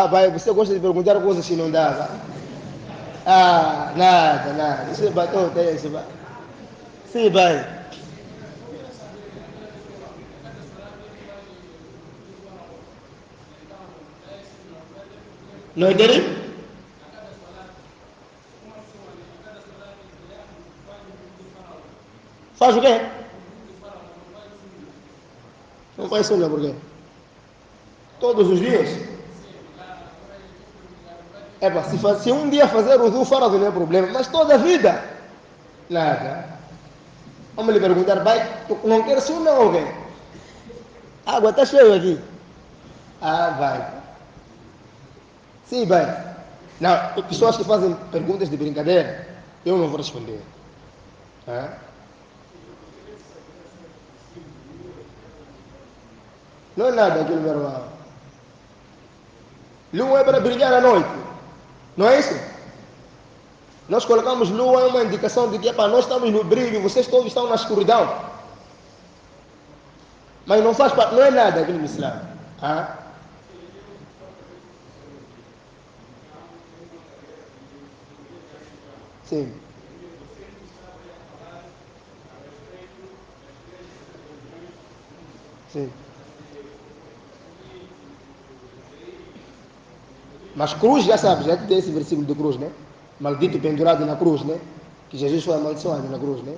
Speaker 2: Vai, você gosta de perguntar coisas que não dá, vai. Nada. Isso é batota, isso, vai. Sim, vai. Não entendi? Faz o quê? Não faz sunna por quê? Todos os dias? Se um dia fazer o farad não é problema, mas toda a vida? Nada. Vamos lhe perguntar, tu não quer sunna ou quê? Água está cheia aqui. Vai. Sim, vai. Não, pessoas que fazem perguntas de brincadeira, eu não vou responder. Não é nada aquilo, meu irmão. Lua é para brilhar à noite. Não é isso? Nós colocamos lua, é uma indicação de que nós estamos no brilho, vocês todos estão na escuridão. Mas não faz parte, não é nada aquilo no Islã. Sim. Sim. Mas cruz, já sabe, já tem esse versículo de cruz, né? Maldito pendurado na cruz, né? Que Jesus foi amaldiçoado na cruz, né?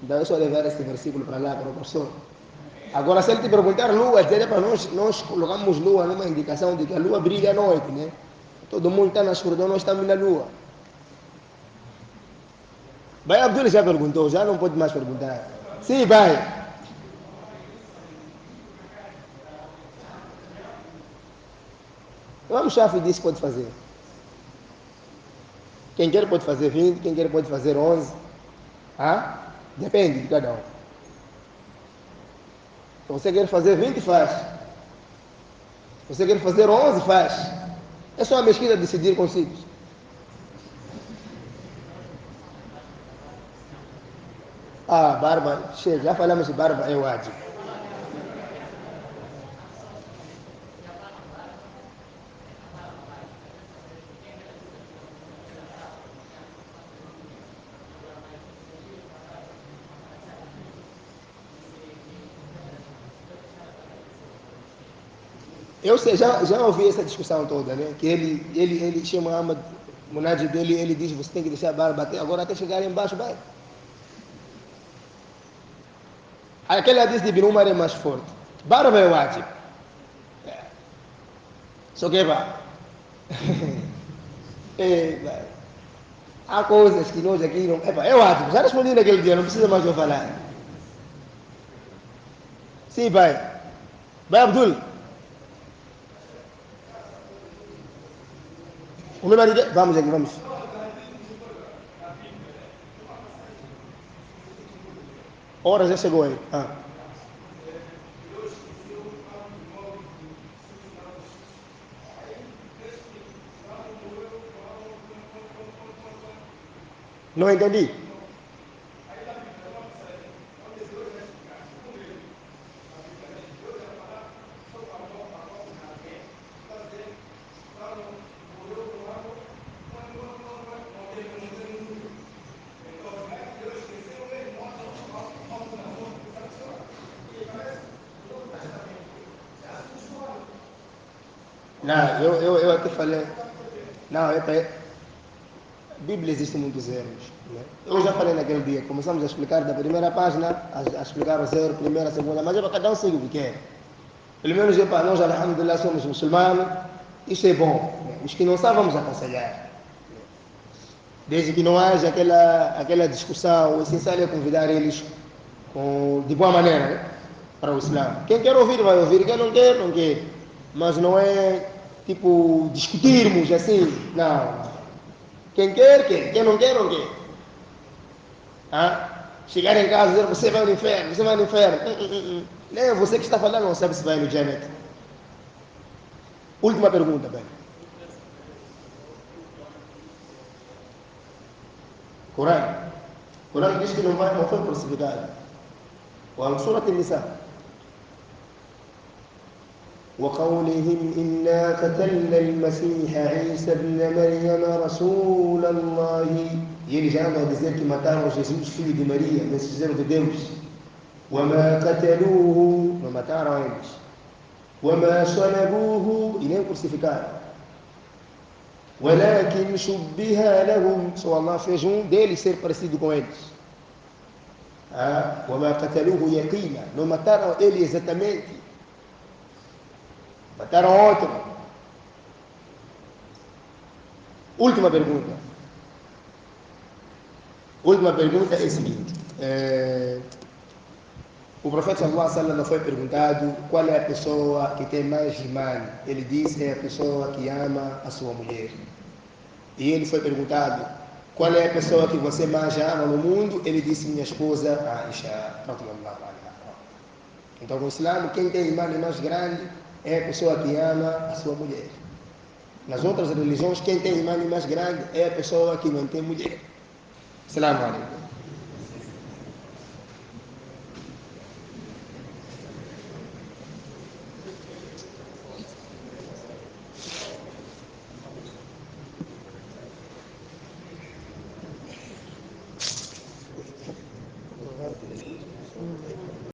Speaker 2: Então é só levar esse versículo para lá, para o pastor. Agora, se ele te perguntar lua, dizer para nós colocamos lua numa indicação de que a lua brilha à noite, né? Todo mundo está na escuridão, nós estamos na lua. Vai, Abdul já perguntou, já não pode mais perguntar. Sim, vai. Vamos, Shafi disse que pode fazer. Quem quer pode fazer 20, quem quer pode fazer 11. Depende de cada um. Se você quer fazer 20, faz. Se você quer fazer 11, faz. É só a mesquita decidir consigo. Barba, chega, já falamos de barba, é wajib. Eu sei, já ouvi essa discussão toda, né? Que ele chama Ahmad Munajid dele, ele diz, você tem que deixar a barba até chegar embaixo, vai. Aquele diz de Ibn Umar é mais forte. Barba é wajib. Só que há coisas que nós aqui não... É wajib, já respondi naquele dia, não precisa mais eu falar. Sim, vai. Vai, Abdul. O meu marido... Vamos aqui, vamos. Hora já chegou aí. Ah. Não entendi. Não, eu até falei. Não, Bíblia existe muitos erros. Né? Eu já falei naquele dia, começamos a explicar da primeira página, a explicar o zero, primeira, segunda, mas é para cada um seguir o que quer. Pelo menos eu, para nós, alhamdulillah, somos muçulmanos, isso é bom. Né? Os que não sabem, vamos aconselhar. Desde que não haja aquela discussão, o essencial é convidar eles de boa maneira, né? Para o Islã. Quem quer ouvir, vai ouvir. Quem não quer, não quer. Mas não é tipo discutirmos assim. Não. Quem quer, quer. Quem não quer, não quer. Ah? Chegar em casa e dizer você vai no inferno, você vai no inferno. Nem é você que está falando, não sabe se vai no Jannat. Última pergunta, bem. Corão. Corão diz que não foi crucificado. وسورة النساء وقولهم إنا قتلنا المسيح عيسى ابن مريم رسول الله يرجعوا a dizer que mataram Jesus filho de Maria mensageiro de Deus وما قتلوه não mataram eles وما صلبوه e nem crucificaram ولكن شبه لهم só Allah fez deles ser parecido com eles وما قتلوه يقينا não mataram ele exatamente mataram outro. Última pergunta é a seguinte: o profeta sallallahu alaihi wasallam foi perguntado qual é a pessoa que tem mais imã. Ele disse é a pessoa que ama a sua mulher. E ele foi perguntado qual é a pessoa que você mais ama no mundo. Ele disse minha esposa Aisha. Então no Islã quem tem imã mais grande é a pessoa que ama a sua mulher. Nas outras religiões, quem tem imã mais grande é a pessoa que não tem mulher. Assalamu alaikum.